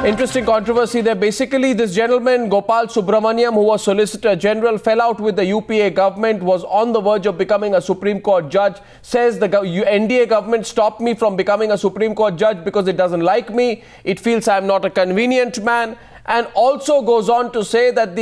Interesting controversy there. Basically, this gentleman, Gopal Subramanium, who was Solicitor General, fell out with the UPA government, was on the verge of becoming a Supreme Court judge, says the NDA government stopped me from becoming a Supreme Court judge because it doesn't like me. It feels I'm not a convenient man. And also goes on to say that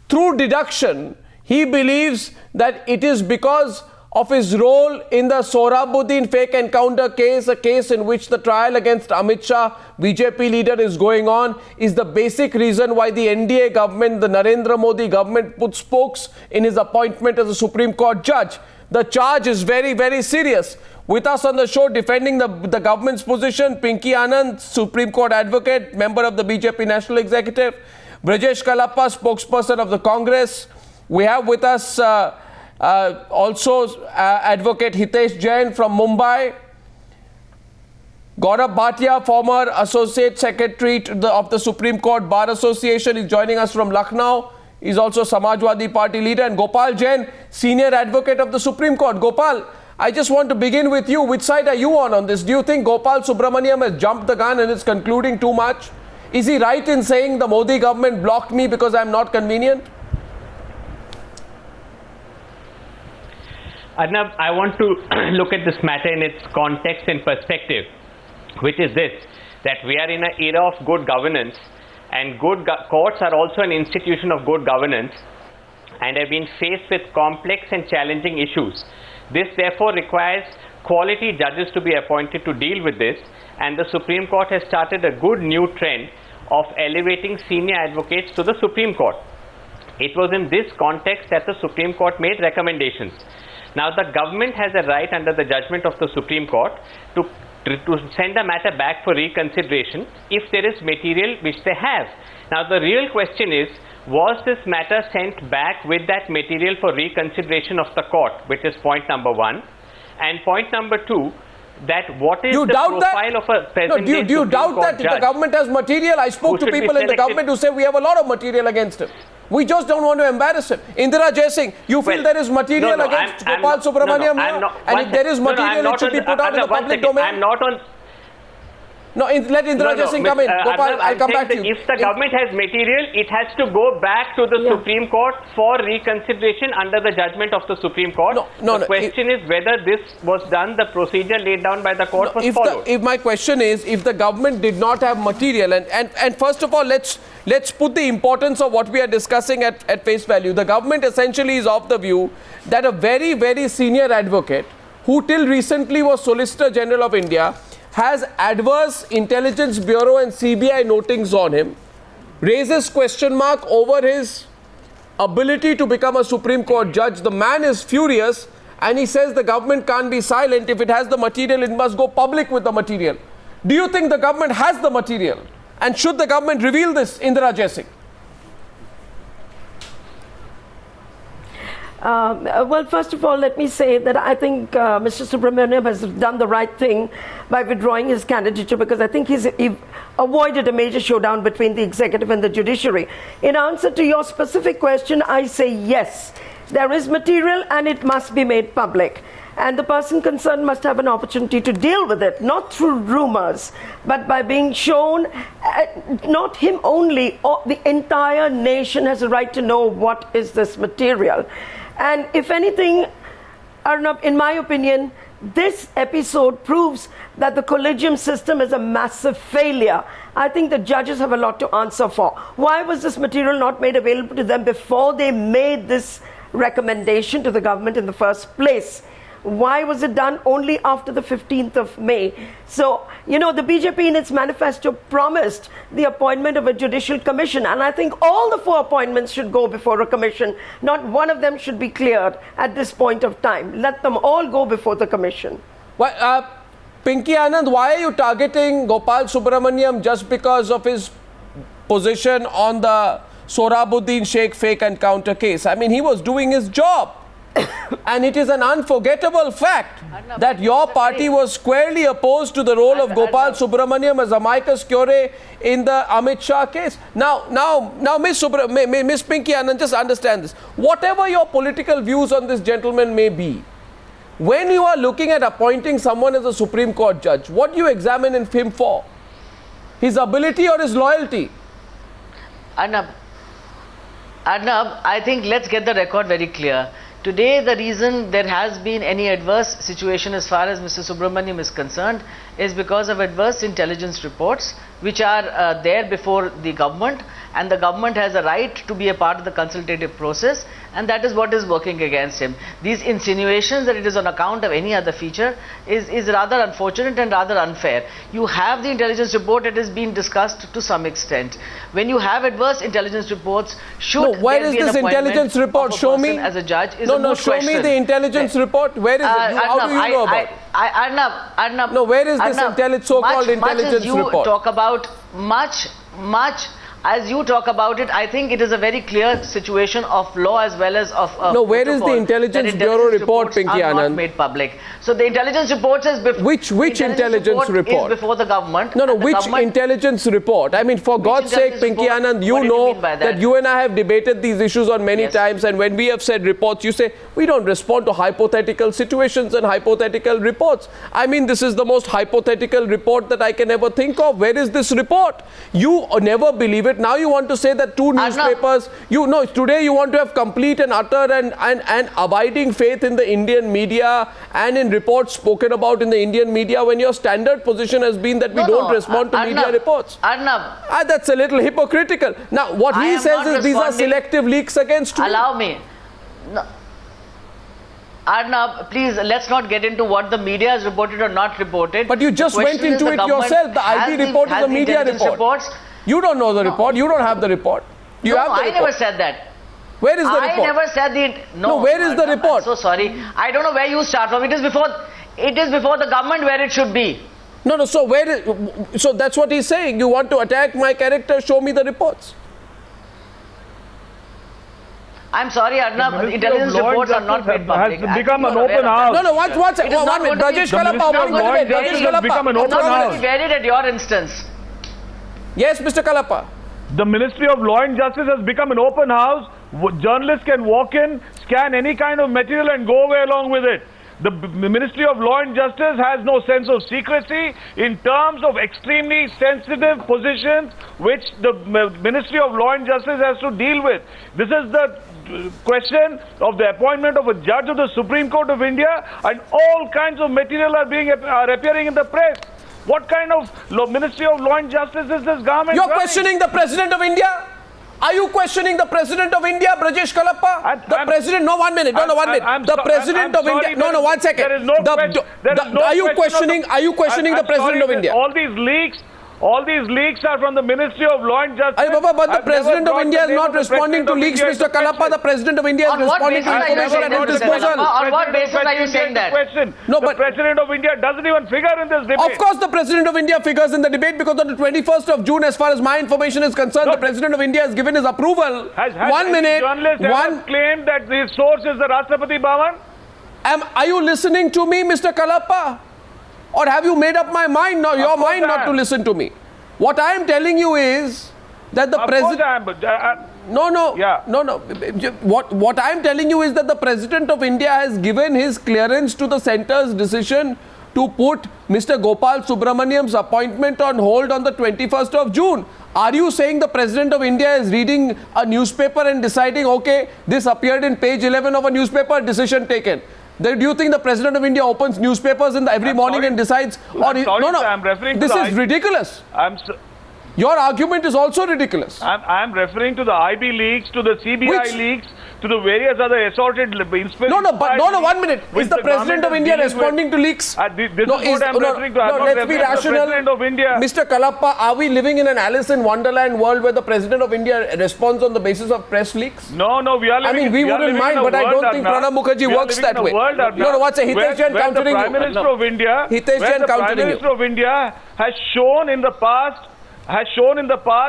through deduction, he believes that it is because of his role in the Sohrabuddin fake encounter case, a case in which the trial against Amit Shah, BJP leader, is going on, is the basic reason why the NDA government, the Narendra Modi government, put spokes in his appointment as a Supreme Court judge. The charge is very, very serious. With us on the show, defending the government's position, Pinky Anand, Supreme Court advocate, member of the BJP National Executive, Brajesh Kalappa, spokesperson of the Congress. We have with us also advocate Hitesh Jain from Mumbai, Gaurav Bhatia, former Associate Secretary of the Supreme Court Bar Association, is joining us from Lucknow. He's also Samajwadi Party leader, and Gopal Jain, senior advocate of the Supreme Court. Gopal, I just want to begin with you. Which side are you on this? Do you think Gopal Subramaniam has jumped the gun and is concluding too much? Is he right in saying the Modi government blocked me because I'm not convenient? Arnab, I want to look at this matter in its context and perspective, which is this, that we are in an era of good governance, and courts are also an institution of good governance and have been faced with complex and challenging issues. This therefore requires quality judges to be appointed to deal with this, and the Supreme Court has started a good new trend of elevating senior advocates to the Supreme Court. It was in this context that the Supreme Court made recommendations. Now, the government has a right under the judgment of the Supreme Court to send the matter back for reconsideration if there is material which they have. Now, the real question is, was this matter sent back with that material for reconsideration of the court, which is point number one. And point number two, that what is the profile of a present day Supreme Court judge? Do you doubt that the government has material? I spoke to people in the government who say we have a lot of material against him. We just don't want to embarrass him. Indira Jaising, you feel there is material against Gopal Subramaniam here? And if there is material, it should be put out in the public domain? I'm not on... No, let Indira Jaising come in. Gopal, I'll come back to you. If the government has material, it has to go back to the Supreme Court for reconsideration under the judgment of the Supreme Court. The question is whether this was done, the procedure laid down by the court was followed. If my question is, if the government did not have material, and first of all, let's put the importance of what we are discussing at face value. The government essentially is of the view that a very, very senior advocate, who till recently was Solicitor General of India, has adverse intelligence bureau and CBI notings on him, raises question mark over his ability to become a Supreme Court judge. The man is furious and he says the government can't be silent. If it has the material, it must go public with the material. Do you think the government has the material? And should the government reveal this, Indira Jaising? Well, first of all, let me say that I think Mr. Subramaniam has done the right thing by withdrawing his candidature, because I think he avoided a major showdown between the executive and the judiciary. In answer to your specific question, I say yes, there is material and it must be made public. And the person concerned must have an opportunity to deal with it, not through rumors, but by being shown, not him only, the entire nation has a right to know what is this material. And if anything, Arnab, in my opinion, this episode proves that the collegium system is a massive failure. I think the judges have a lot to answer for. Why was this material not made available to them before they made this recommendation to the government in the first place? Why was it done only after the 15th of May? So, you know, the BJP in its manifesto promised the appointment of a judicial commission, and I think all the 4 appointments should go before a commission. Not one of them should be cleared at this point of time. Let them all go before the commission. Well, Pinky Anand, why are you targeting Gopal Subramaniam just because of his position on the Sohrabuddin Sheikh fake encounter case? I mean, he was doing his job. And it is an unforgettable fact that your party was squarely opposed to the role of Gopal Subramaniam as amicus curiae in the Amit Shah case. Now, Miss Pinky Anand, just understand this. Whatever your political views on this gentleman may be, when you are looking at appointing someone as a Supreme Court judge, what do you examine him for? His ability or his loyalty? Arnab, I think let's get the record very clear. Today, the reason there has been any adverse situation as far as Mr. Subramaniam is concerned is because of adverse intelligence reports which are there before the government, and the government has a right to be a part of the consultative process, and that is what is working against him. These insinuations that it is on account of any other feature is rather unfortunate and rather unfair. You have the intelligence report that has been discussed to some extent. When you have adverse intelligence reports, should where there is be an this intelligence appointment report? of a Show person me. as a judge is No, a no, good show me question. the intelligence report. Where is it? How do you know about it? Arnab, No, where is this so-called intelligence report? Talk about much as you talk about it, I think it is a very clear situation of law as well as of no, where is the Intelligence Bureau report, Pinky Anand? Anand? Not made public. So the intelligence reports is before. Which intelligence report? Is before the government. No, which intelligence report? I mean, for God's sake, Pinky Anand, you know that you and I have debated these issues on many times, and when we have said reports, you say we don't respond to hypothetical situations and hypothetical reports. I mean, this is the most hypothetical report that I can ever think of. Where is this report? You never believe it. Now you want to say that two newspapers, today you want to have complete and utter and abiding faith in the Indian media and in reports spoken about in the Indian media, when your standard position has been that we don't respond to media reports. Arnab, that's a little hypocritical. Now, what he says is these are selective leaks against me. Allow me. No. Arnab, please, let's not get into what the media has reported or not reported. But you just went into it yourself. The IB report is a media report. You don't know the report. You don't have the report. You have the report. I never said that. Where is the report? I never said the... No, where is the report? I'm so sorry. I don't know where you start from. It is before the government where it should be. No, so that's what he's saying. You want to attack my character, show me the reports. I'm sorry, Arnab, intelligence reports are not made public. Has become an open house. No, one minute. Rajesh Kalapa, has become an open house. It's varied at your instance. Yes, Mr. Kalapa. The Ministry of Law and Justice has become an open house. Journalists can walk in, scan any kind of material and go away along with it. The Ministry of Law and Justice has no sense of secrecy in terms of extremely sensitive positions which the Ministry of Law and Justice has to deal with. This is the question of the appointment of a judge of the Supreme Court of India, and all kinds of material are appearing in the press. What kind of Ministry of Law and Justice is this government? You're questioning the President of India? Are you questioning the President of India, Brajesh Kalapa? President, no, 1 minute. No, 1 minute. The President of India. No, 1 second. There is no Are you questioning the President of India? All these leaks are from the Ministry of Law and Justice. But the President of India is not responding to leaks, Mr. Kalapa. The President of India is responding to information at his disposal. On what basis are you saying that? No, the President of India doesn't even figure in this debate. Of course, the President of India figures in the debate, because on the 21st of June, as far as my information is concerned, the President of India has given his approval. Has journalist ever claimed that the source is the Rashtrapati Bhavan? Are you listening to me, Mr. Kalapa? Or have you made up my mind now, your mind not to listen to me? What I am telling you is that the President... What I am telling you is that the President of India has given his clearance to the centre's decision to put Mr. Gopal Subramaniam's appointment on hold on the 21st of June. Are you saying the President of India is reading a newspaper and deciding, okay, this appeared in page 11 of a newspaper, decision taken? Do you think the President of India opens newspapers every morning and decides? This is ridiculous. Your argument is also ridiculous. I'm referring to the IB leaks, to the CBI leaks, to the various other assorted inspections. 1 minute. Is the President of India responding to leaks? This is what I'm referring to. Let's be rational. President of India. Mr. Kalapa, are we living in an Alice in Wonderland world where the President of India responds on the basis of press leaks? No, we are living. I mean, we wouldn't mind, but I don't think Pranab Mukherjee works that way. Hitesh Jain countering you. The Prime Minister of India, Hitesh Jain countering you. The Prime Minister of India has shown in the past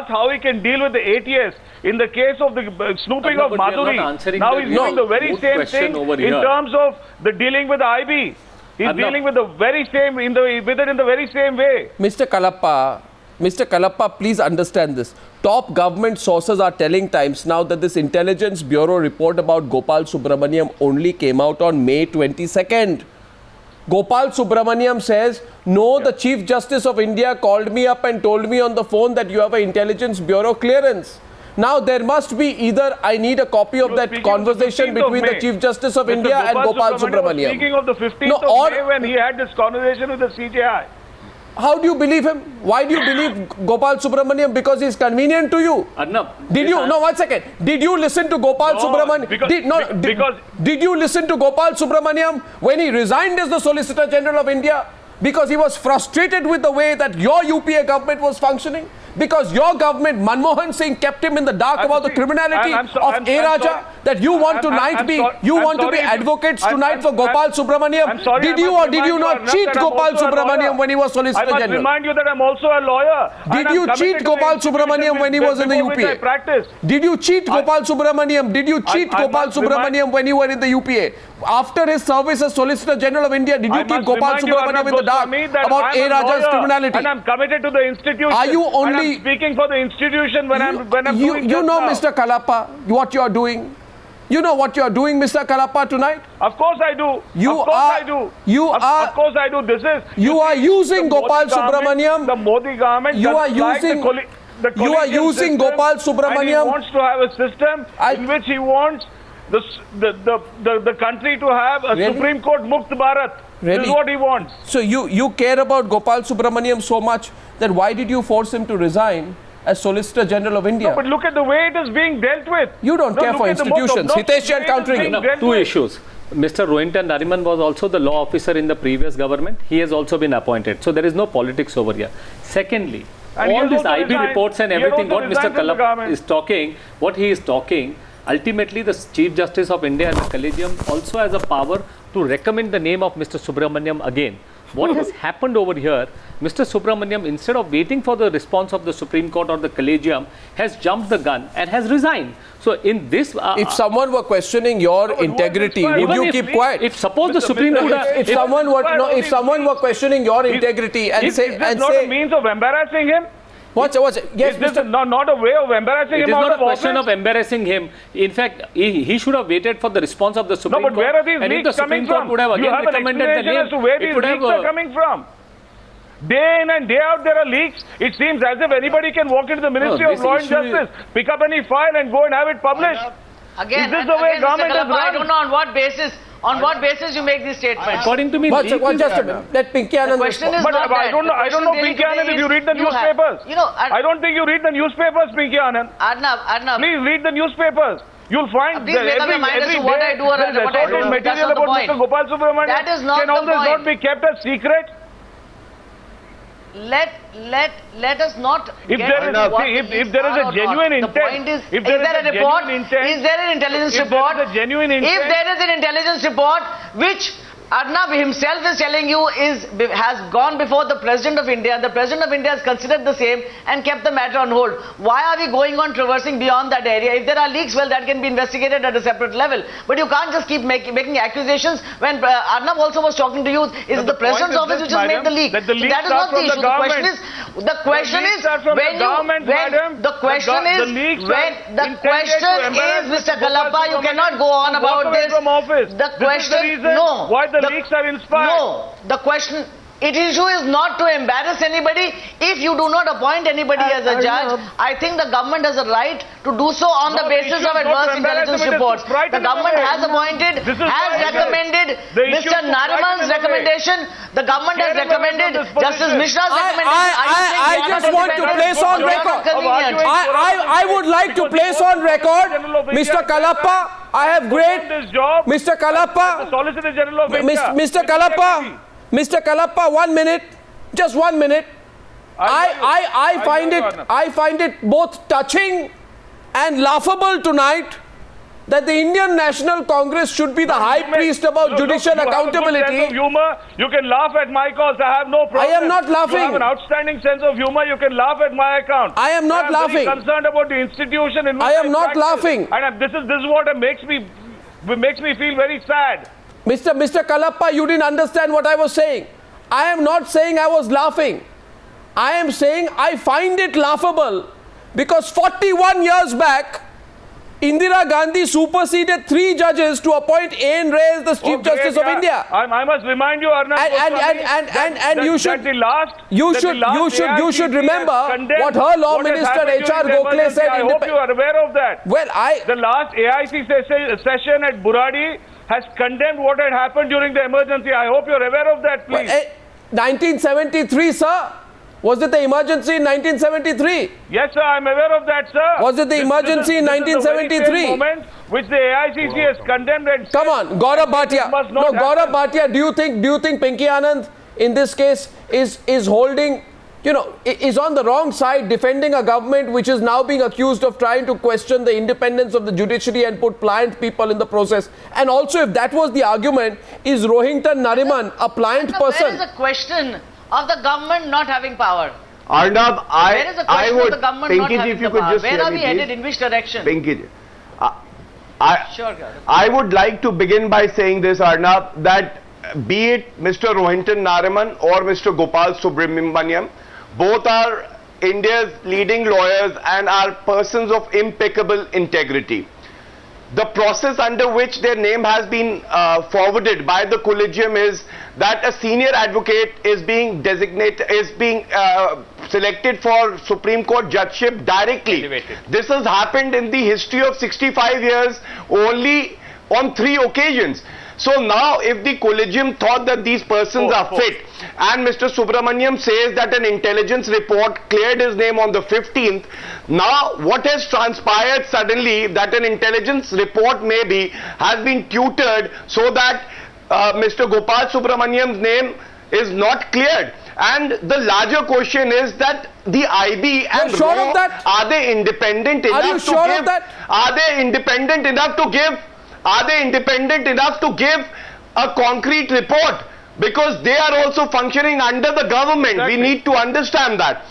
how he can deal with the ATS. In the case of the snooping of Madhuri, now he's doing the very same thing in terms of the dealing with the IB. He's dealing with the very same in the very same way. Mr. Kalapa, please understand this. Top government sources are telling Times now that this Intelligence Bureau report about Gopal Subramaniam only came out on May 22nd. Gopal Subramanium says, no, the Chief Justice of India called me up and told me on the phone that you have an Intelligence Bureau clearance. Now, there must be either I need a copy of that conversation between the Chief Justice of India and Gopal Subramaniam. Speaking of the 15th of May when he had this conversation with the CJI. How do you believe him? Why do you believe Gopal Subramaniam? Because he's convenient to you. Did you? No, 1 second. Did you listen to Gopal Subramaniam? Did you listen to Gopal Subramaniam when he resigned as the Solicitor General of India? Because he was frustrated with the way that your UPA government was functioning? Because your government, Manmohan Singh, kept him in the dark about the criminality of A. Raja, that you want tonight to be advocates tonight for Gopal Subramaniam. Did you or did you not cheat Gopal Subramaniam when he was Solicitor General? I must remind you that I'm also a lawyer. Did you cheat Gopal Subramaniam when he was in the UPA? Did you cheat Gopal Subramaniam? Did you cheat Gopal Subramaniam when you were in the UPA? After his service as Solicitor General of India, did you keep Gopal Subramaniam in the dark about A. Raja's criminality? And I'm committed to the institution. Are you only I'm speaking for the institution when I'm doing you know, Mr. Kalappa, what you are doing? You know what you are doing, Mr. Kalappa, tonight? Of course I do. Of course I do. You are using Gopal Subramaniam. The Modi government. You are using Gopal Subramaniam. And he wants to have a system in which he wants the country to have a Supreme Court Mukt Bharat. Really? This is what he wants. So you care about Gopal Subramaniam so much that why did you force him to resign as Solicitor General of India? No, but look at the way it is being dealt with. You don't care for institutions. Hitesh, you are countering. Two issues. Mr. Rohinton Nariman was also the law officer in the previous government. He has also been appointed. So there is no politics over here. Secondly, all these IB reports and everything, what Mr. Kalappa is talking, what he is talking, ultimately the Chief Justice of India and the collegium also has a power to recommend the name of Mr. Subramaniam again. What has happened over here, Mr. Subramaniam, instead of waiting for the response of the Supreme Court or the collegium, has jumped the gun and has resigned. So in this... if someone were questioning your integrity, would you keep quiet? If suppose the Supreme Court... If someone were questioning your integrity and say... Is this not a means of embarrassing him? What's it? Yes, this is not a way of embarrassing him out of office? It is not a question of embarrassing him. In fact, he should have waited for the response of the Supreme Court. No, but where are these leaks coming from? Would have again recommended the name. As to where these leaks are coming from. Day in and day out there are leaks. It seems as if anybody can walk into the Ministry of Law and Justice, pick up any file and go and have it published. Again, is this the way government is run? I don't know on what basis you make these statements. According to me, just a minute. Let Pinky Anand. The question is but not I don't know Pinky Anand if you read the newspapers. I don't think you read the newspapers, Pinky Anand. Arnab. Please read the newspapers. You'll find please make up your mind as to what I do or what I don't. That's not the point. Mr. Gopal Subramaniam. That is not the point. Can all this not be kept a secret? Let us not if there is a genuine intent. The point is there a report? Is there an intelligence report? If there is an intelligence report which Arnab himself is telling you has gone before the President of India. The President of India has considered the same and kept the matter on hold. Why are we going on traversing beyond that area? If there are leaks, well, that can be investigated at a separate level. But you can't just keep making accusations when Arnab also was talking to you. Is the President's office which has made the leak? That is not the issue. The question is, Mr. Kalappa, you cannot go on about this. The question, no. Why the leaks are inspired? No, the question, issue is not to embarrass anybody. If you do not appoint anybody as a judge, I think the government has a right to do so on the basis of adverse intelligence reports. The government has appointed, recommended Mr. Nariman's recommendation. The government has recommended Justice Mishra's recommendation. I just want to place on record. I would like to place on record, Mr. Kalappa. I have great... Mr. Kalappa. Solicitor General of India. Mr. Kalappa, 1 minute. Just 1 minute. I find it both touching and laughable tonight that the Indian National Congress should be the high priest about judicial accountability. You have a good sense of humor. You can laugh at my cause. I have no problem. I am not laughing. You have an outstanding sense of humor. You can laugh at my account. I am not laughing. I am very concerned about the institution in which I am not laughing. And this is what makes me feel very sad. Mr. Kalappa, you didn't understand what I was saying. I am not saying I was laughing. I am saying I find it laughable because 41 years back, Indira Gandhi superseded 3 judges to appoint A.N. Ray as the Chief Justice of India. I must remind you, Arun, And you should remember what her Law Minister H.R. Gokhale said. I hope you are aware of that. Well, the last AIC session at Buradi has condemned what had happened during the emergency. I hope you are aware of that, please. 1973, sir. Was it the emergency in 1973? Yes, sir, I am aware of that, sir. Was it the emergency in 1973? This is the very same moment which the AICC has condemned and Come on, Gaurav Bhatia. No, Gaurav Bhatia, do you think Pinky Anand in this case is holding, is on the wrong side, defending a government which is now being accused of trying to question the independence of the judiciary and put pliant people in the process? And also, if that was the argument, is Rohinton Nariman a pliant person? There is a question of the government not having power. Arnab, Where is the question of the government not having the power? Where are we headed? In which direction? Pinky, Sure, I would like to begin by saying this, Arnab, that be it Mr. Rohinton Nariman or Mr. Gopal Subramanium, both are India's leading lawyers and are persons of impeccable integrity. The process under which their name has been forwarded by the collegium is that a senior advocate is being selected for Supreme Court judgeship directly. This has happened in the history of 65 years only on 3 occasions. So now if the collegium thought that these persons are fit, and Mr. Subramaniam says that an intelligence report cleared his name on the 15th, now what has transpired suddenly that an intelligence report maybe has been tutored so that Mr. Gopal Subramaniam's name is not cleared. And the larger question is that the IB and RAW, are they independent enough to give? Are they independent enough to give? Are they independent enough to give a concrete report? Because they are also functioning under the government. We need to understand that.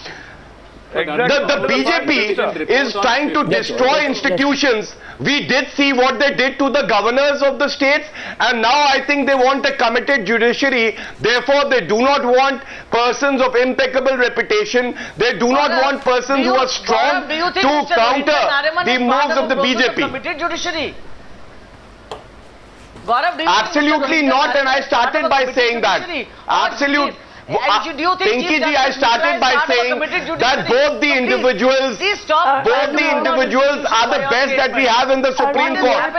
The BJP is trying to destroy institutions. We did see what they did to the governors of the states, and now I think they want a committed judiciary. Therefore, they do not want persons of impeccable reputation. They do not want persons who are strong to counter the moves of the BJP. Gaurav, do you absolutely not, and I started by saying that. Absolutely. Pinky ji, I started by saying that both the individuals are the best that we have in the Supreme Court.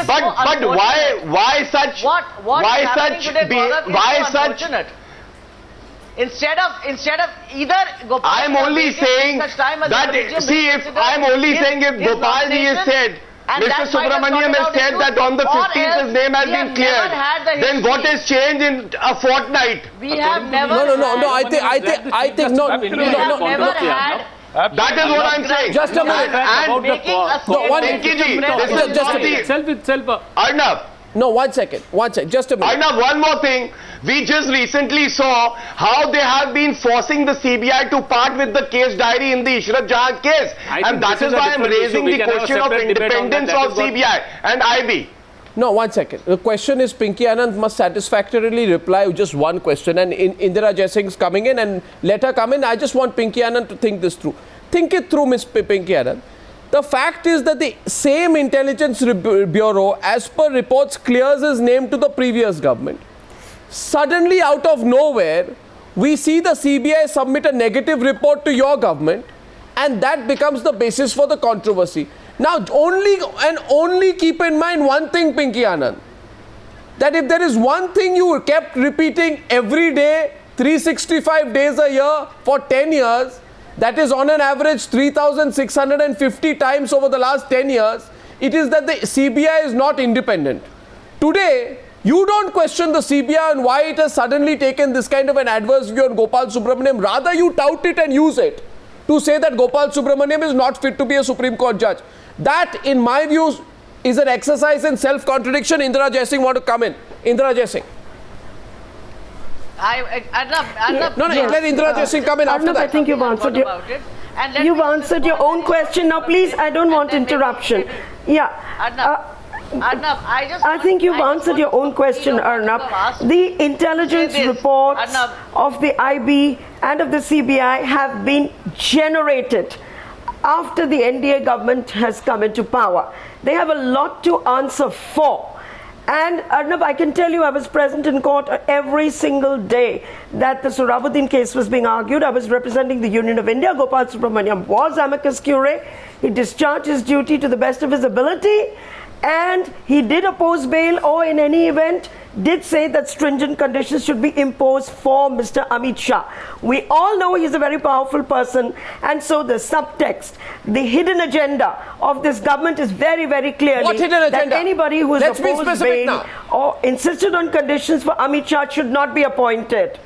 But why such? Instead of either Gopal, I am only saying that. See, if I am only saying if Gopal ji has said. Mr. Subramaniam has said that on the 15th his name has been cleared. Then what has changed in a fortnight? We have never. No. I think no. That is what I'm saying. Just a minute. Arnab. No, one second, just a minute. Arnab, one more thing. We just recently saw how they have been forcing the CBI to part with the case diary in the Ishrat Jahan case. And that is why I'm raising the question of independence of CBI and IB. No, one second. The question is, Pinky Anand must satisfactorily reply with just one question. And Indira Jaisingh's coming in, and let her come in. I just want Pinky Anand to think this through. Think it through, Ms. Pinky Anand. The fact is that the same intelligence bureau, as per reports, clears his name to the previous government. Suddenly, out of nowhere, we see the CBI submit a negative report to your government, and that becomes the basis for the controversy. Now, only keep in mind one thing, Pinky Anand, that if there is one thing you kept repeating every day, 365 days a year for 10 years, that is on an average 3,650 times over the last 10 years, it is that the CBI is not independent. Today, you don't question the CBI and why it has suddenly taken this kind of an adverse view on Gopal Subramaniam. Rather, you tout it and use it to say that Gopal Subramaniam is not fit to be a Supreme Court judge. That, in my views, is an exercise in self-contradiction. Indira Jaisingh want to come in. Indira Jaisingh. Let Indira Jaisingh come in after that. I think you've answered your own question. Now, please, I don't want interruption. Yeah. Arnab, I think you've answered your own question, Arnab. The intelligence reports of the IB and of the CBI have been generated. after the NDA government has come into power. They have a lot to answer for. And Arnab, I can tell you I was present in court every single day that the Sohrabuddin case was being argued. I was representing the Union of India. Gopal Subramaniam was amicus curiae. He discharged his duty to the best of his ability, and he did oppose bail, or in any event did say that stringent conditions should be imposed for Mr. Amit Shah. We all know he's a very powerful person, and so the subtext, the hidden agenda of this government is very, very clearly that anybody who is opposed bail or insisted on conditions for Amit Shah should not be appointed.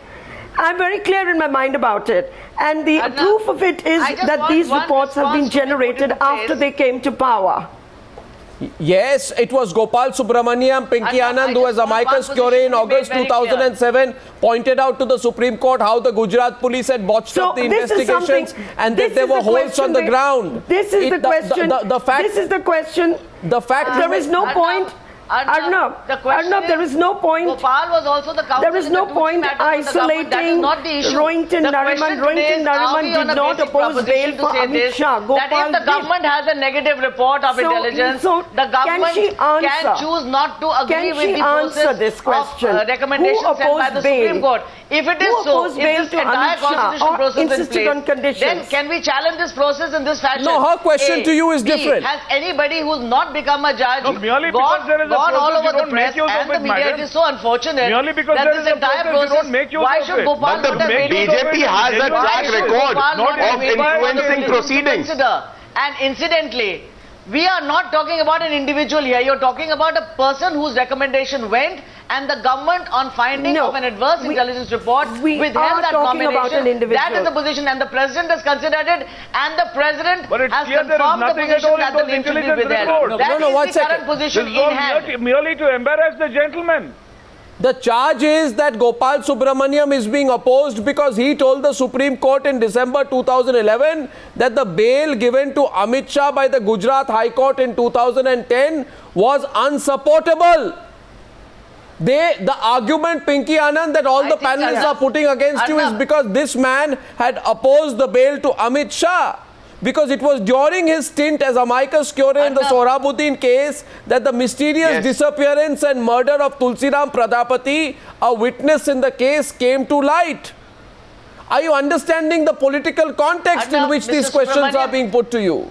I'm very clear in my mind about it, and the proof of it is that these reports have been generated after they came to power. Yes, it was Gopal Subramaniam, Pinky Anand, who as amicus curiae in August 2007 pointed out to the Supreme Court how the Gujarat police had botched up the investigations and that there were holes on the ground. This is the question. This is the question. The fact there is no point. Arnab, there is no point. Gopal was also the counsel. There is no point isolating Rohinton Nariman. Rohinton Nariman did not oppose bail for Amit Shah. That if the government has a negative report of intelligence, the government can choose not to agree with the process of recommendations sent by the Supreme Court. If it is so, if this entire constitutional process is in place, then can we challenge this process in this fashion? No, her question to you is different. Has anybody who's not become a judge gone all over the press and the media? It is so unfortunate that this entire process, why should Gopal not have waited? BJP has a track record of influencing proceedings. And incidentally, we are not talking about an individual here. You're talking about a person whose recommendation went, and the government, on finding of an adverse intelligence report, withheld that nomination. That is the position, and the president has considered it, and the president has confirmed the position that the name should be withheld. That is the current position in hand. Merely to embarrass the gentleman. The charge is that Gopal Subramaniam is being opposed because he told the Supreme Court in December 2011 that the bail given to Amit Shah by the Gujarat High Court in 2010 was unsupportable. The argument, Pinky Anand, that all the panelists are putting against you is because this man had opposed the bail to Amit Shah. Because it was during his stint as amicus curiae in the Sohrabuddin case that the mysterious disappearance and murder of Tulsiram Pradapati, a witness in the case, came to light. Are you understanding the political context in which these questions are being put to you?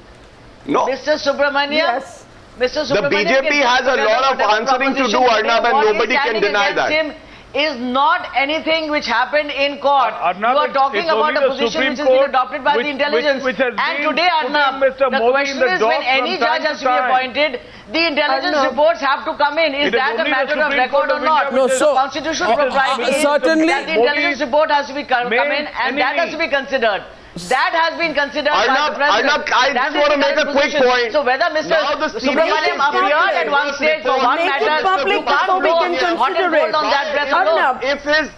No. Mr. Subramaniam? Yes. Mr. Subramaniam, the BJP has a lot of answering to do, Arnab, and nobody can deny that. Is not anything which happened in court. You are talking about a position which has been adopted by the intelligence. And today, Arnab, the question is when any judge has to be appointed, the intelligence reports have to come in. Is that a matter of record or not? No, so the constitutional propriety is certainly that the intelligence report has to be come in, and that has to be considered. That has been considered by the president. I just want to make a quick point. So whether Mr. Subramaniam appeared at one stage for one matter, public before we can consider it. On that breath alone. If his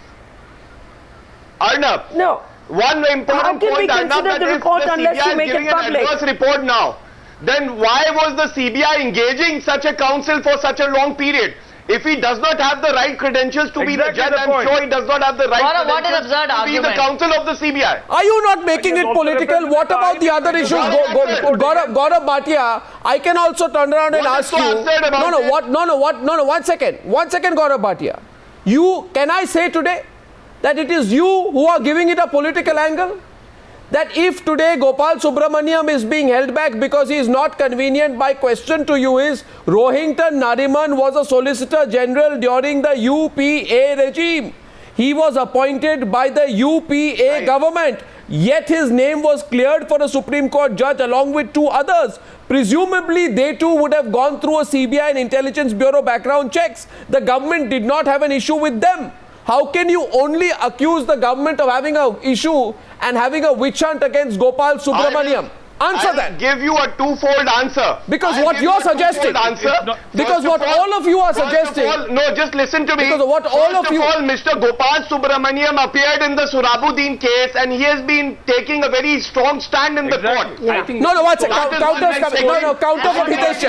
Arnab, no. One important point, Arnab, that if the CBI is giving an adverse report now, then why was the CBI engaging such a counsel for such a long period? If he does not have the right credentials to be the judge, I'm sure he does not have the right credentials to be the counsel of the CBI. Are you not making it political? What about the other issues? Gaurav Bhatia, I can also turn around and ask you. One second, Gaurav Bhatia. Can I say today that it is you who are giving it a political angle? That if today Gopal Subramaniam is being held back because he is not convenient, my question to you is, Rohinton Nariman was a Solicitor General during the UPA regime. He was appointed by the UPA government, yet his name was cleared for a Supreme Court judge along with two others. Presumably, they too would have gone through a CBI and Intelligence Bureau background checks. The government did not have an issue with them. How can you only accuse the government of having an issue and having a witch hunt against Gopal Subramaniam? Answer that. Give you a twofold answer. Because what you're suggesting. Because what all of you are suggesting. No, just listen to me. Because what all of you. First of all, Mr. Gopal Subramaniam appeared in the Sohrabuddin case and he has been taking a very strong stand in the court. Yeah. No, what's it? Counter from Hitesh. Counter from Hitesh.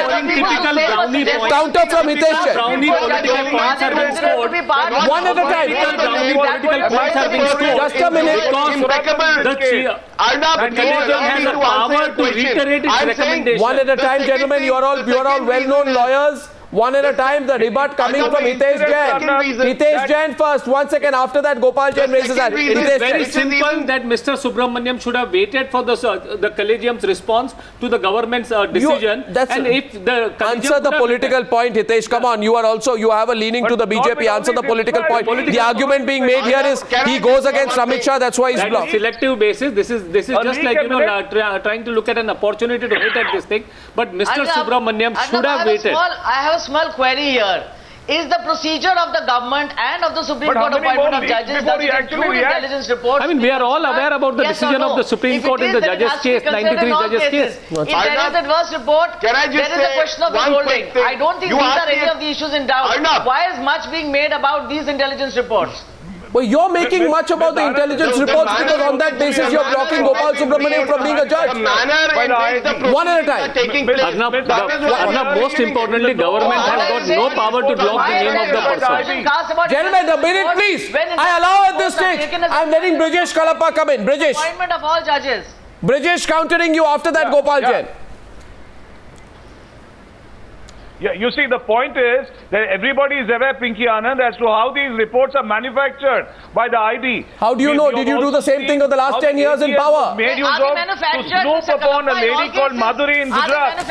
One at a time. Just a minute. Impeccable. Arnab, has a power Speaker to reiterate its recommendation. One at a time, gentlemen. You are all well-known lawyers. One at a time, the rebut coming from Hitesh Jain. Hitesh Jain first. 1 second. After that, Gopal Jain raises that. It is very simple that Mr. Subramaniam should have waited for the collegium's response to the government's decision. And if the answer the political point, Hitesh. Come on. You have a leaning to the BJP. Answer the political point. The argument being made here is he goes against Amit Shah. That's why he's blocked. Selective basis. This is just like trying to look at an opportunity to hit at this thing. But Mr. Subramaniam should have waited. I have a small query here. Is the procedure of the government and of the Supreme Court appointment of judges, does it include intelligence reports? I mean, we are all aware about the decision of the Supreme Court in the judge's case, 93 judge's case. If there is adverse report, there is a question of withholding. I don't think these are any of the issues in doubt. Why is much being made about these intelligence reports? Well, you're making much about the intelligence reports because on that basis you're blocking Gopal Subramaniam from being a judge. One at a time. Arnab, most importantly, government has got no power to block the name of the person. Gentlemen, a minute please. I allow at this stage. I'm letting Brijesh Kalappa come in. Brijesh. Appointment of all judges. Brijesh countering you after that, Gopal Jain. Yeah, you see, the point is that everybody is aware, Pinky Anand, as to how these reports are manufactured by the IB. How do you know? Did you do the same thing for the last 10 years in power? Made use of to snoop upon a lady called Madhuri in Gujarat.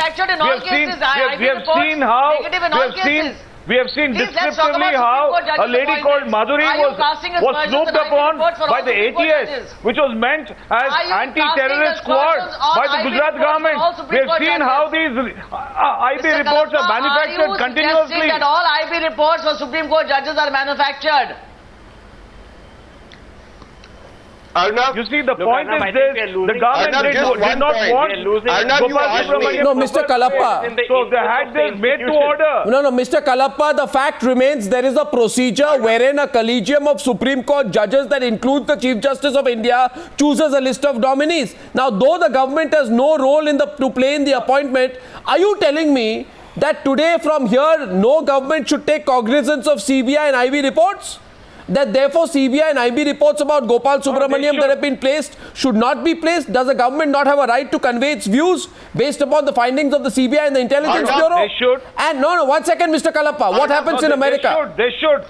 We have seen descriptively how a lady called Madhuri was snooped upon by the ATS, which was meant as anti-terrorist squad by the Gujarat government. We have seen how these IB reports are manufactured continuously. Are you suggesting that all IB reports for Supreme Court judges are manufactured? Arnab, you see, the point is this, the government did not want Gopal Subramaniam. No, Mr. Kalappa. So they had this made to order. No, Mr. Kalappa, the fact remains there is a procedure wherein a collegium of Supreme Court judges that includes the Chief Justice of India chooses a list of nominees. Now, though the government has no role to play in the appointment, are you telling me that today from here no government should take cognizance of CBI and IB reports? That therefore CBI and IB reports about Gopal Subramaniam that have been placed should not be placed? Does the government not have a right to convey its views based upon the findings of the CBI and the Intelligence Bureau? They should. And no, 1 second, Mr. Kalappa. What happens in America? They should.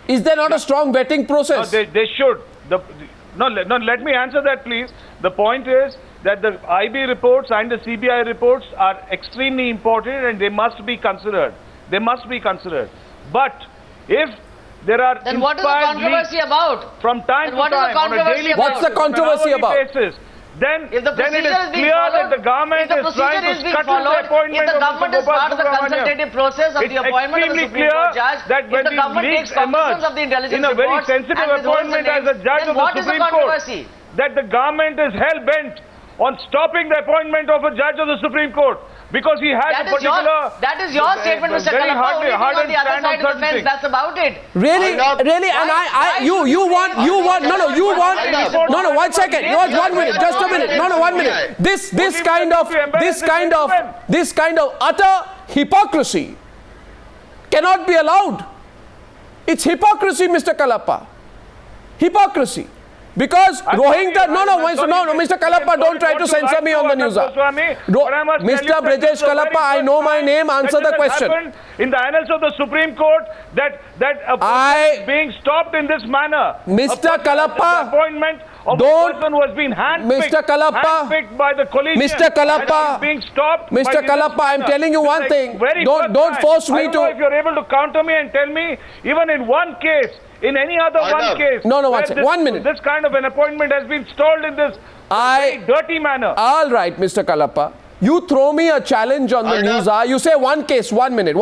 Is there not a strong vetting process? No, they should. Let me answer that, please. The point is that the IB reports and the CBI reports are extremely important and they must be considered. They must be considered. But if there are then what is the controversy about? From time to time on a daily basis, what's the controversy about? Then it is clear that the government is trying to scuttle the appointment of the part of the consultative process of the appointment of the Supreme Court judge, that when these leaks emerge in a very sensitive appointment as a judge of the Supreme Court, that the government is hell-bent on stopping the appointment of a judge of the Supreme Court. Because he has a particular... That is your statement, Mr. Kalappa. Only on the other side of the fence. That's about it. Really? Really? And you want, 1 second. You want 1 minute. Just a minute. 1 minute. This kind of utter hypocrisy cannot be allowed. It's hypocrisy, Mr. Kalappa. Hypocrisy. Because Rohinton, Mr. Kalappa, don't try to censor me on the news. Mr. Brijesh Kalappa, I know my name, answer the question. In the annals of the Supreme Court, that a person is being stopped in this manner. Mr. Kalappa, appointment of a person who has been handpicked by the collegium. Mr. Kalappa, being stopped. Mr. Kalappa, I'm telling you one thing. Don't force me to. I don't know if you're able to counter me and tell me, even in one case, in any other one case, 1 minute. This kind of an appointment has been stalled in this very dirty manner. All right, Mr. Kalappa. You throw me a challenge on the Newshour. You say one case, 1 minute.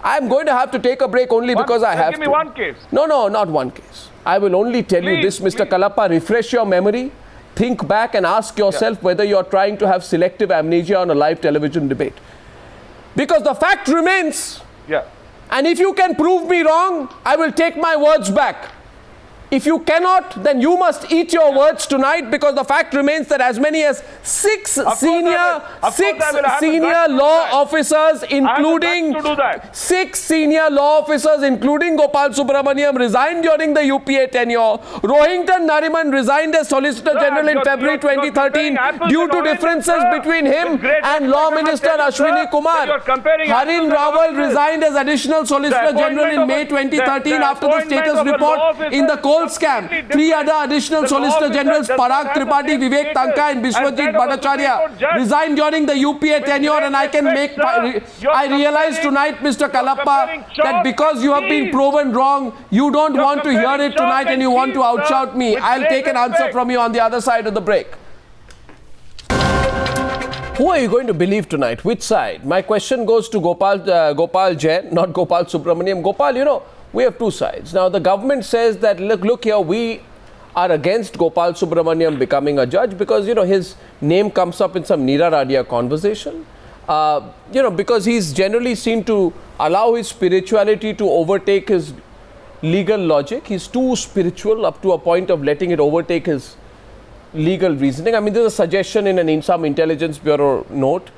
I'm going to have to take a break only because I have to. Give me one case. No, not one case. I will only tell you this, Mr. Kalappa. Refresh your memory. Think back and ask yourself whether you're trying to have selective amnesia on a live television debate. Because the fact remains. Yeah. And if you can prove me wrong, I will take my words back. If you cannot, then you must eat your words tonight, because the fact remains that as many as six senior law officers, including Gopal Subramanium, resigned during the UPA tenure. Rohinton Nariman resigned as Solicitor General in February 2013 due to differences between him and Law Minister Ashwini Kumar. Arun resigned as Additional Solicitor General in May 2013 after the status report in the coal scam. 3 other Additional Solicitor Generals, Parag Tripathi, Vivek Tanka and Biswajit Bhattacharya, resigned during the UPA tenure, and I realize tonight, Mr. Kalappa, that because you have been proven wrong, you don't want to hear it tonight and you want to outshout me. I'll take an answer from you on the other side of the break. Who are you going to believe tonight? Which side? My question goes to Gopal Jain, not Gopal Subramaniam. Gopal, you know, we have two sides. Now, the government says that, look here, we are against Gopal Subramaniam becoming a judge because, you know, his name comes up in some Neera Radia conversation. You know, because he's generally seen to allow his spirituality to overtake his legal logic. He's too spiritual up to a point of letting it overtake his legal reasoning. I mean, there's a suggestion in some intelligence bureau note,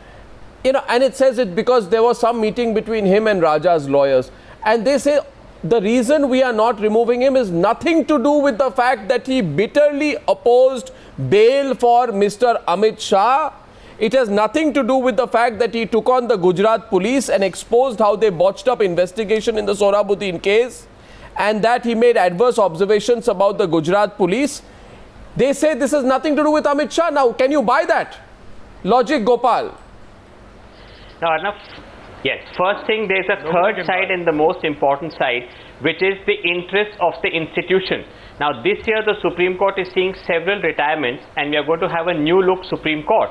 you know, and it says it because there was some meeting between him and Raja's lawyers, and they say the reason we are not removing him is nothing to do with the fact that he bitterly opposed bail for Mr. Amit Shah. It has nothing to do with the fact that he took on the Gujarat police and exposed how they botched up investigation in the Sohrabuddin case, and that he made adverse observations about the Gujarat police. They say this has nothing to do with Amit Shah. Now, can you buy that logic, Gopal? Now, enough. Yes, first thing, there's a third side and the most important side, which is the interest of the institution. Now, this year the Supreme Court is seeing several retirements and we are going to have a new look Supreme Court.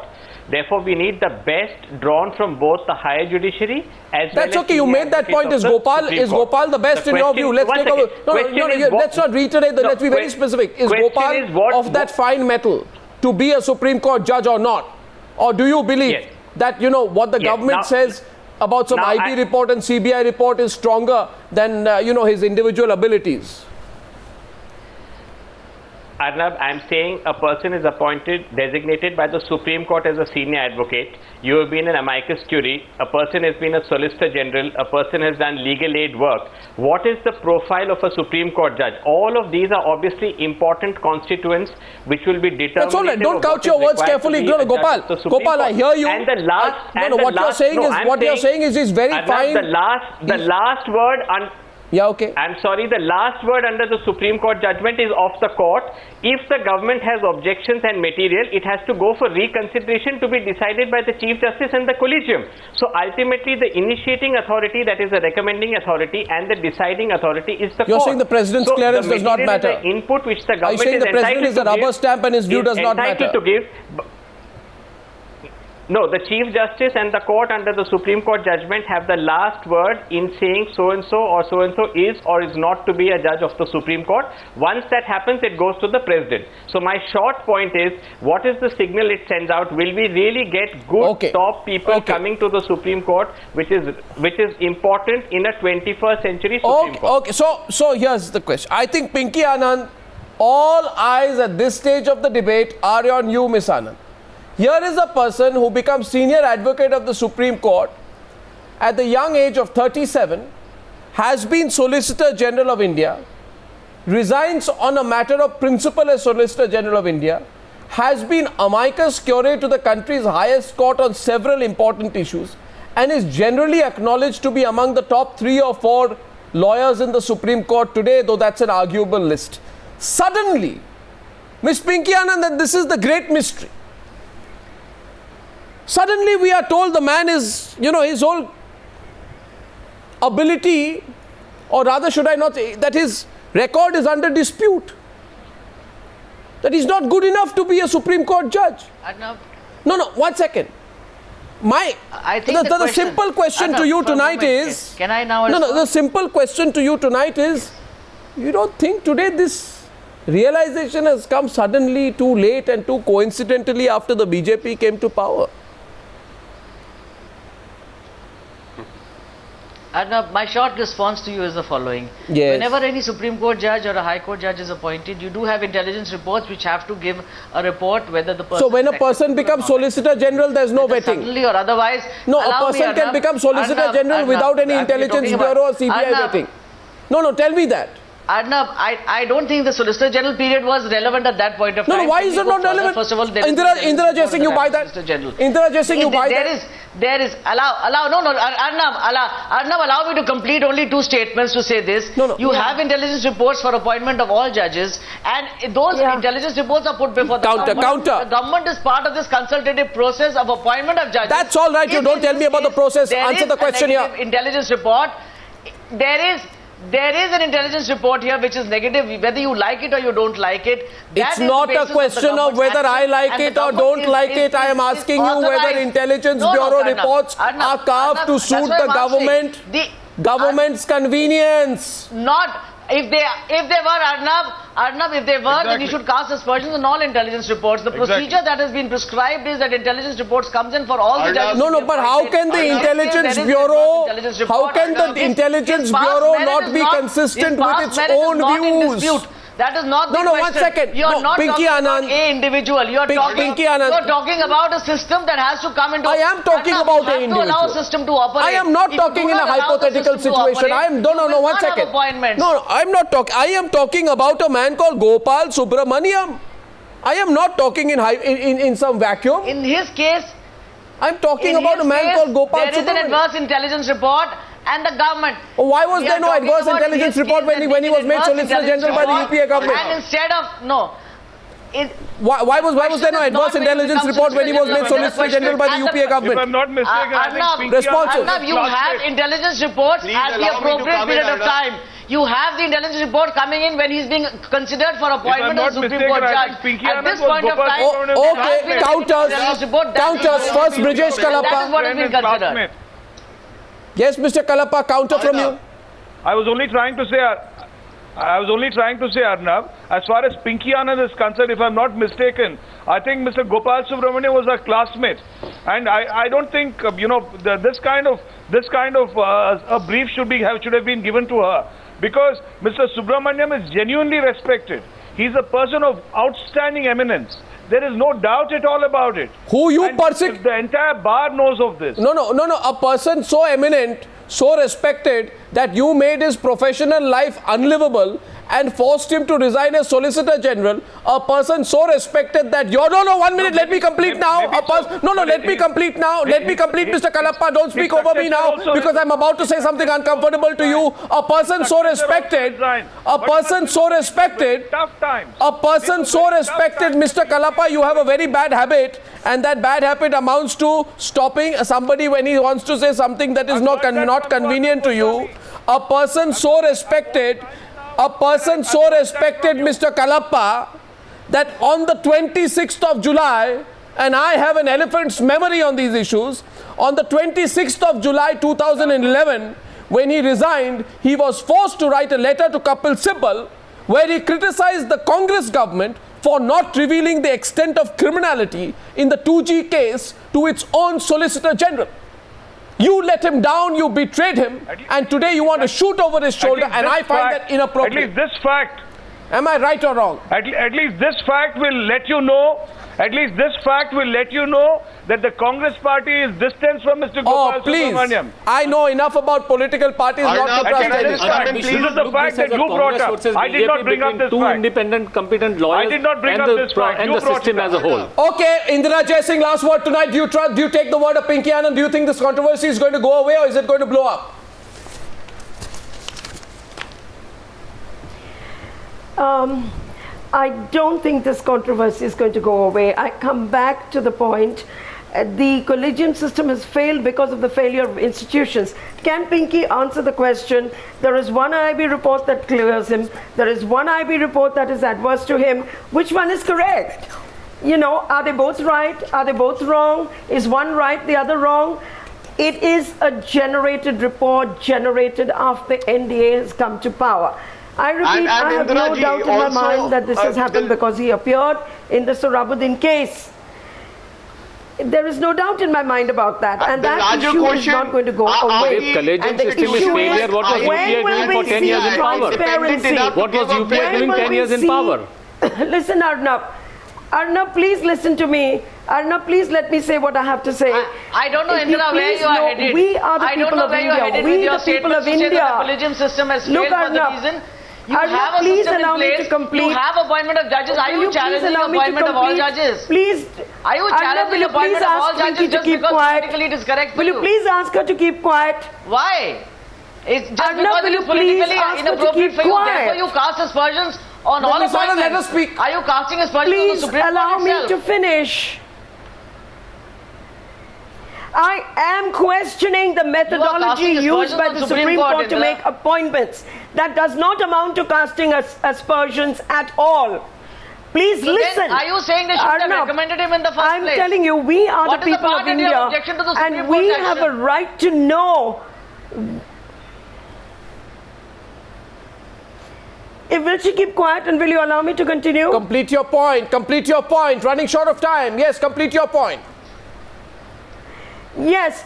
Therefore, we need the best drawn from both the higher judiciary as well as... That's okay, you made that point. Is Gopal the best in your view? Let's take let's not reiterate that. Let's be very specific. Is Gopal of that fine metal to be a Supreme Court judge or not? Or do you believe that, you know, what the government says about some IB report and CBI report is stronger than, you know, his individual abilities? Arnab, I'm saying a person is designated by the Supreme Court as a senior advocate. You have been an amicus curiae. A person has been a Solicitor General. A person has done legal aid work. What is the profile of a Supreme Court judge? All of these are obviously important constituents which will be determined. That's all right. Don't couch your words carefully. No, Gopal, I hear you. And the last... what you're saying is very fine. The last word... Yeah, okay. I'm sorry, the last word under the Supreme Court judgment is of the court. If the government has objections and material, it has to go for reconsideration to be decided by the Chief Justice and the collegium. So ultimately, the initiating authority, that is the recommending authority, and the deciding authority is the court. You're saying the President's clearance does not matter. The input which the government is saying the President is a rubber stamp and his view does not matter. To give. No, the Chief Justice and the court under the Supreme Court judgment have the last word in saying so-and-so or so-and-so is or is not to be a judge of the Supreme Court. Once that happens, it goes to the President. So my short point is, what is the signal it sends out? Will we really get good top people coming to the Supreme Court, which is important in a 21st century Supreme Court? Okay, so here's the question. I think, Pinky Anand, all eyes at this stage of the debate are on you, Miss Anand. Here is a person who becomes senior advocate of the Supreme Court at the young age of 37, has been Solicitor General of India, resigns on a matter of principle as Solicitor General of India, has been amicus curiae to the country's highest court on several important issues, and is generally acknowledged to be among the top 3 or 4 lawyers in the Supreme Court today, though that's an arguable list. Suddenly, Ms. Pinky Anand, and this is the great mystery, suddenly we are told the man is, you know, his whole ability, or rather should I not say, that his record is under dispute. That he's not good enough to be a Supreme Court judge. No, 1 second. The simple question to you tonight is... Can I now... the simple question to you tonight is, you don't think today this realization has come suddenly, too late and too coincidentally after the BJP came to power? And my short response to you is the following. Yes. Whenever any Supreme Court judge or a High Court judge is appointed, you do have intelligence reports which have to give a report whether the person... So when a person becomes Solicitor General, there's no vetting? Suddenly or otherwise... No, a person can become Solicitor General without any Intelligence Bureau or CBI vetting. No, tell me that. Arnab, I don't think the Solicitor General period was relevant at that point of time. No, why is it not relevant? First of all, Indira Jaising, you buy that? Indira Jaising, you buy that? Arnab, allow me to complete only two statements to say this. You have intelligence reports for appointment of all judges, and those intelligence reports are put before the government. The government is part of this consultative process of appointment of judges. That's all right. You don't tell me about the process. Answer the question here. Intelligence report. There is an intelligence report here which is negative, whether you like it or you don't like it. It's not a question of whether I like it or don't like it. I am asking you whether Intelligence Bureau reports are carved to suit the government, government's convenience. Not if they were Arnab, if they were, then you should cast aspersions on all intelligence reports. The procedure that has been prescribed is that intelligence reports comes in for all the judges. No, but how can the Intelligence Bureau, not be consistent with its own views? That is not the question. No, 1 second. You are not Pinky talking Anand. about a individual. You are talking about a system that has to come into... I am talking about an individual. You have to allow a system to operate. I am not talking in a hypothetical situation. I am... No, 1 second. No, I am not talking... I am talking about a man called Gopal Subramanium. I am not talking in some vacuum. In his case... I am talking about a man called Gopal Subramanium. There is an adverse intelligence report and the government... Why was there no adverse intelligence report when he was made Solicitor General by the UPA government? And instead of... No. Why was there no adverse intelligence report when he was made Solicitor General by the UPA government? If I'm not mistaken, Arnab, you have intelligence reports at the appropriate period of time. You have the intelligence report coming in when he's being considered for appointment as Supreme Court judge. At this point of time... Okay, counters. First, Brijesh Kalappa. That is what has been considered. Yes, Mr. Kalappa, counter from you. I was only trying to say, Arnab, as far as Pinky Anand is concerned, if I'm not mistaken, I think Mr. Gopal Subramaniam was a classmate, and I don't think this kind of a brief should have been given to her, because Mr. Subramaniam is genuinely respected. He's a person of outstanding eminence. There is no doubt at all about it. The entire bar knows of this. No. A person so eminent, so respected, that you made his professional life unlivable and forced him to resign as Solicitor General. A person so respected that you... No, 1 minute, let me complete now. Let me complete now. Let me complete, Mr. Kalappa. Don't speak over me now, because I'm about to say something uncomfortable to you. A person so respected, Mr. Kalappa, you have a very bad habit, and that bad habit amounts to stopping somebody when he wants to say something that is not convenient to you. A person so respected, Mr. Kalappa, that on the 26th of July, and I have an elephant's memory on these issues, on the 26th of July 2011, when he resigned, he was forced to write a letter to Kapil Sibal, where he criticized the Congress government for not revealing the extent of criminality in the 2G case to its own Solicitor General. You let him down, you betrayed him, and today you want to shoot over his shoulder, and I find that inappropriate. At least this fact. Am I right or wrong? At least this fact will let you know. That the Congress party is distant from Mr. Gopal Subramaniam. I know enough about political parties not to trust any. This is the fact that you brought up. I did not bring up this two fact. independent, competent lawyers. I did not bring up this fact. And the system as a whole. Okay, Indira Jaising, last word tonight. Do you take the word of Pinky Anand? Do you think this controversy is going to go away, or is it going to blow up? I don't think this controversy is going to go away. I come back to the point. The collegium system has failed because of the failure of institutions. Can Pinky answer the question? There is one IB report that clears him. There is one IB report that is adverse to him. Which one is correct? Are they both right? Are they both wrong? Is one right, the other wrong? It is a generated report, generated after NDA has come to power. I repeat, I have no doubt in my mind that this has happened because he appeared in the Sohrabuddin case. There is no doubt in my mind about that, and the that larger issue is question, not going to go away. If collegium And the system is issue failure, what was when UPA will doing we for 10 see years in power? transparency? What was UPA When doing will 10 we years in see- power? Listen, Arnab. Arnab, please listen to me. Arnab, please let me say what I have to say. I don't know, If you Indira, where please you are know, headed. we are the I don't people know of where you are India. headed We, with your the people of statements to say India. that the collegium system has Look, failed for the Arnab. reason. You Arnab, have a please system allow in me place. to complete. You have appointment of judges. Are Will you please challenging allow the me to appointment of all complete? judges? Please. Are you Arnab, challenging will the you please appointment of all ask Pinky judges to just keep because quiet? politically it is correct for Will you please ask her to keep quiet? Why? It's just Arnab, because will it you is politically please ask her to inappropriate keep for you. quiet? Therefore, you cast aspersions on all Ms. Arun, appointments. let us speak. Are you casting aspersions on the Please Supreme Court allow me itself? to finish. I am questioning the methodology casting used by aspersions the on Supreme Supreme Court, Court to Indira. make appointments. That does not amount to casting aspersions at all. Please So listen. then, are you saying they should have Arnab, recommended him in the first I'm place? telling you, we are What the is the people part of in your India, objection to the Supreme and Court's we have a action? right to know. Will she keep quiet, and will you allow me to continue? Complete your point. Complete your point. Running short of time. Yes, complete your point. Yes,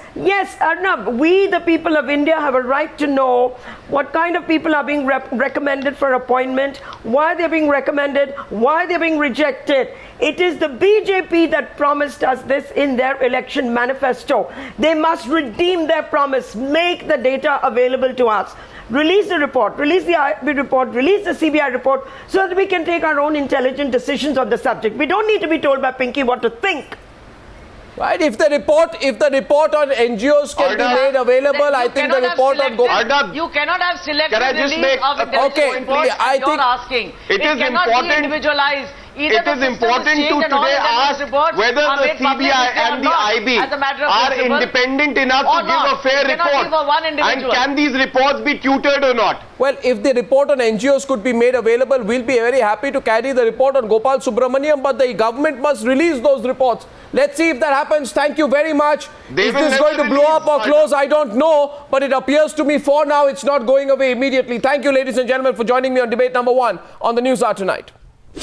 Arnab, we the people of India have a right to know what kind of people are being recommended for appointment, why they're being recommended, why they're being rejected. It is the BJP that promised us this in their election manifesto. They must redeem their promise, make the data available to us. Release the report, release the IB report, release the CBI report, so that we can take our own intelligent decisions on the subject. We don't need to be told by Pinky what to think. Right, if the report on NGOs can be made available, I think the report on Arnab, you cannot have selective can I just release make of a intelligence Okay, reports. I You're think asking. it is cannot important- be individualized. Either It the is system important changed to and all today intelligence ask reports whether are the made public CBI if they and are the not, IB as a matter of are principle, independent enough or to give a not. fair It cannot report. be for one individual. And can these reports be tutored or not? Well, if the report on NGOs could be made available, we'll be very happy to carry the report on Gopal Subramanium, but the government must release those reports. Let's see if that happens. Thank you very much. They Is will this never going to blow release, up or close? I don't know, but it appears to me for now it's not going away immediately. Thank you, ladies and gentlemen, for joining me on debate number 1 on the Newshour tonight.